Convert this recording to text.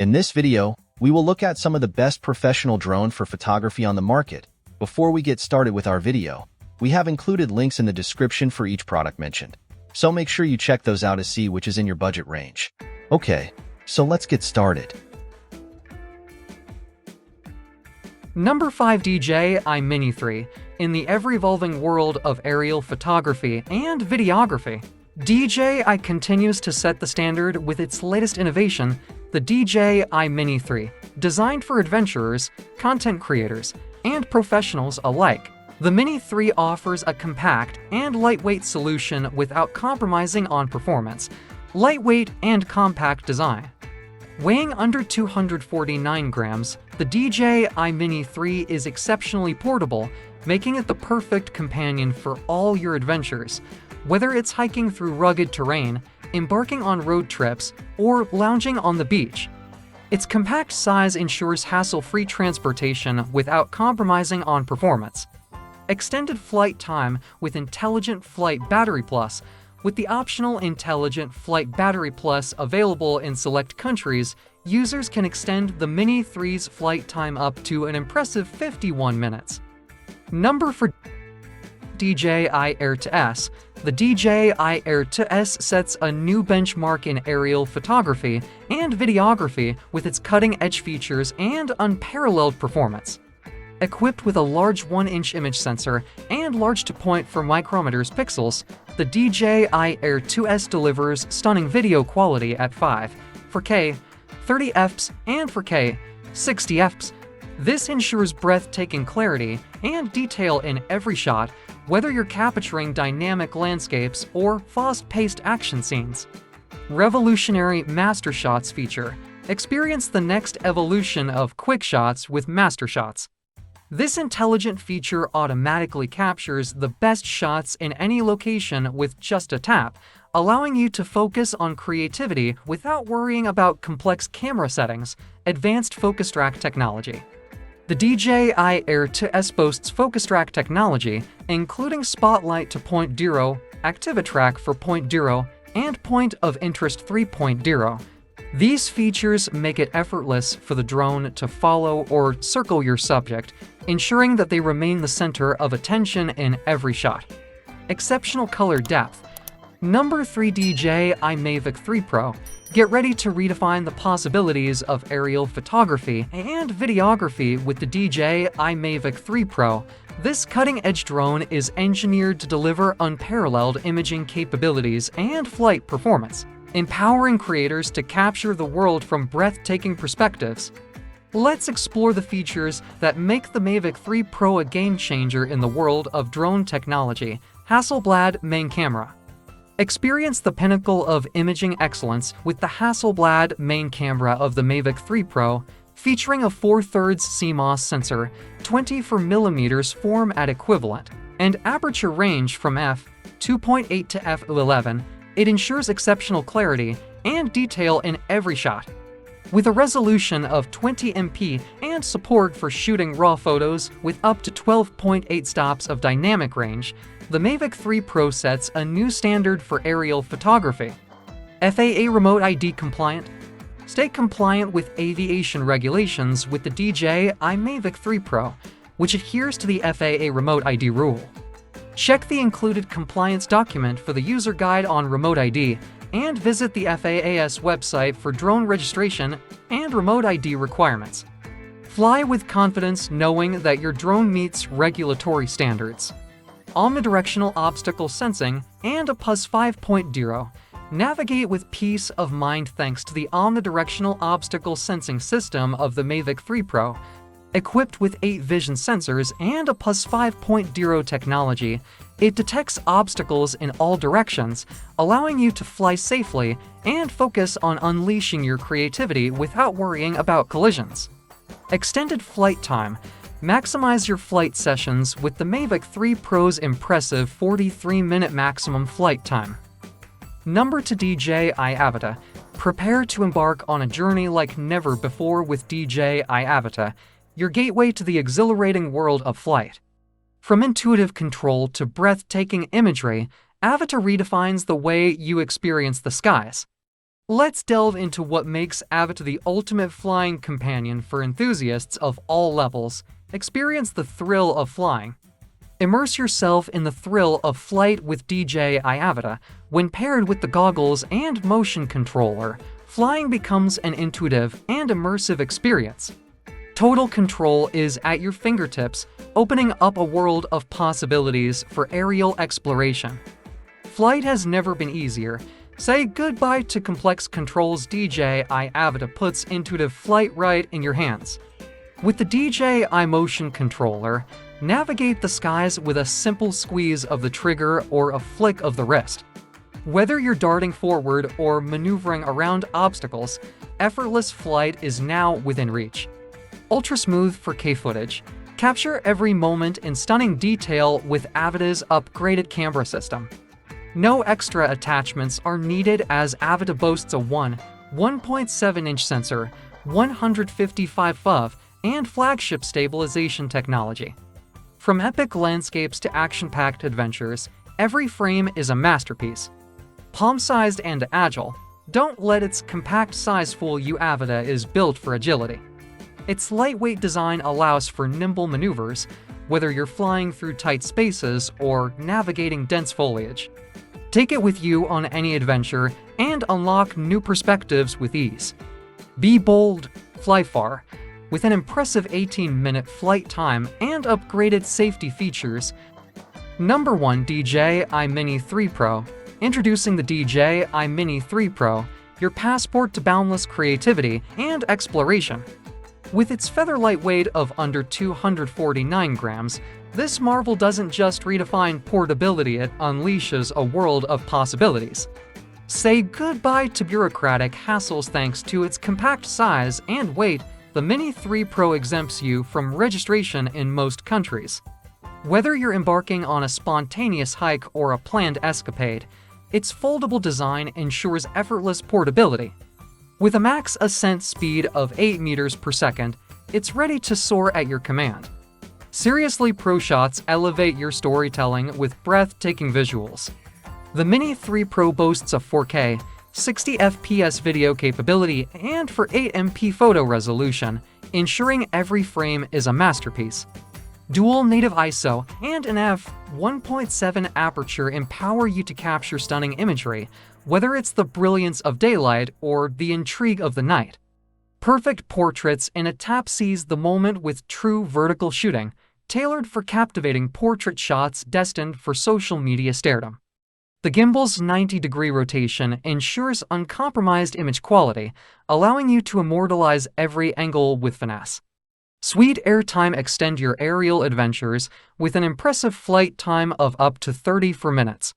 In this video, we will look at some of the best professional drone for photography on the market. Before we get started with our video, we have included links in the description for each product mentioned, so make sure you check those out to see which is in your budget range. Okay, so let's get started. Number 5. DJI Mini3. In the ever-evolving world of aerial photography and videography, DJI continues to set the standard with its latest innovation, the DJI Mini3. Designed for adventurers, content creators, and professionals alike, the Mini3 offers a compact and lightweight solution without compromising on performance, lightweight and compact design. Weighing under 249 grams, the DJI Mini3 is exceptionally portable, making it the perfect companion for all your adventures. Whether it's hiking through rugged terrain, embarking on road trips, or lounging on the beach, its compact size ensures hassle-free transportation without compromising on performance. Extended flight time with Intelligent Flight Battery Plus. With the optional Intelligent Flight Battery Plus available in select countries, users can extend the Mini3's flight time up to an impressive 51 minutes. Number 4. DJI Air 2S. The DJI Air 2S sets a new benchmark in aerial photography and videography with its cutting-edge features and unparalleled performance. Equipped with a large 1-inch image sensor and large-to-point for micrometers pixels, the DJI Air 2S delivers stunning video quality at 4K, 30 fps, and 4K, 60 fps. This ensures breathtaking clarity and detail in every shot, whether you're capturing dynamic landscapes or fast-paced action scenes. Revolutionary Master Shots feature. Experience the next evolution of quick shots with Master Shots. This intelligent feature automatically captures the best shots in any location with just a tap, allowing you to focus on creativity without worrying about complex camera settings. Advanced Focus Track technology. The DJI Air 2S boasts Focus Track technology, including Spotlight to Point Zero, ActiviTrack for Point Zero, and Point of Interest 3.0. These features make it effortless for the drone to follow or circle your subject, ensuring that they remain the center of attention in every shot. Exceptional color depth. Number 3. DJI Mavic 3 Pro. Get ready to redefine the possibilities of aerial photography and videography with the DJI Mavic 3 Pro. This cutting-edge drone is engineered to deliver unparalleled imaging capabilities and flight performance, empowering creators to capture the world from breathtaking perspectives. Let's explore the features that make the Mavic 3 Pro a game-changer in the world of drone technology. Hasselblad main camera. Experience the pinnacle of imaging excellence with the Hasselblad main camera of the Mavic 3 Pro, featuring a 4/3 CMOS sensor, 24mm form at equivalent, and aperture range from f2.8 to f11. It ensures exceptional clarity and detail in every shot. With a resolution of 20MP and support for shooting RAW photos with up to 12.8 stops of dynamic range, the Mavic 3 Pro sets a new standard for aerial photography. FAA Remote ID compliant. Stay compliant with aviation regulations with the DJI Mavic 3 Pro, which adheres to the FAA Remote ID rule. Check the included compliance document for the user guide on Remote ID, and visit the FAA's website for drone registration and Remote ID requirements. Fly with confidence knowing that your drone meets regulatory standards. Omnidirectional obstacle sensing and a PUS 5.0. Navigate with peace of mind thanks to the omnidirectional obstacle sensing system of the Mavic 3 Pro. Equipped with 8 vision sensors and a PUS 5.0 technology, it detects obstacles in all directions, allowing you to fly safely and focus on unleashing your creativity without worrying about collisions. Extended flight time. Maximize your flight sessions with the Mavic 3 Pro's impressive 43-minute maximum flight time. Number 2. DJI AVID. Prepare to embark on a journey like never before with DJI AVID, your gateway to the exhilarating world of flight. From intuitive control to breathtaking imagery, AVID redefines the way you experience the skies. Let's delve into what makes AVID the ultimate flying companion for enthusiasts of all levels. Experience the thrill of flying. Immerse yourself in the thrill of flight with DJI avata. When paired with the goggles and motion controller, flying becomes an intuitive and immersive experience. Total control is at your fingertips, opening up a world of possibilities for aerial exploration. Flight has never been easier. Say goodbye to complex controls. DJI avata puts intuitive flight right in your hands. With the DJI motion controller, navigate the skies with a simple squeeze of the trigger or a flick of the wrist. Whether you're darting forward or maneuvering around obstacles, effortless flight is now within reach. Ultra smooth 4K footage. Capture every moment in stunning detail with AVID's upgraded camera system. No extra attachments are needed as AVID boasts a 1.7-inch sensor, 155 FOV, and flagship stabilization technology. From epic landscapes to action-packed adventures, every frame is a masterpiece. Palm-sized and agile, don't let its compact size fool you. avata is built for agility. Its lightweight design allows for nimble maneuvers, whether you're flying through tight spaces or navigating dense foliage. Take it with you on any adventure and unlock new perspectives with ease. Be bold, fly far. With an impressive 18-minute flight time and upgraded safety features. Number 1. DJI Mini3 Pro. Introducing the DJI Mini3 Pro, your passport to boundless creativity and exploration. With its feather-light weight of under 249 grams, this marvel doesn't just redefine portability, it unleashes a world of possibilities. Say goodbye to bureaucratic hassles thanks to its compact size and weight. The Mini3 Pro exempts you from registration in most countries. Whether you're embarking on a spontaneous hike or a planned escapade, its foldable design ensures effortless portability. With a max ascent speed of 8 meters per second, it's ready to soar at your command. Seriously, Pro shots elevate your storytelling with breathtaking visuals. The Mini3 Pro boasts a 4K, 60 FPS video capability and for 8MP photo resolution, ensuring every frame is a masterpiece. Dual native ISO and an f1.7 aperture empower you to capture stunning imagery, whether it's the brilliance of daylight or the intrigue of the night. Perfect portraits in a tap. Seize the moment with true vertical shooting, tailored for captivating portrait shots destined for social media stardom. The gimbal's 90-degree rotation ensures uncompromised image quality, allowing you to immortalize every angle with finesse. Sweet airtime. Extend your aerial adventures with an impressive flight time of up to 34 minutes.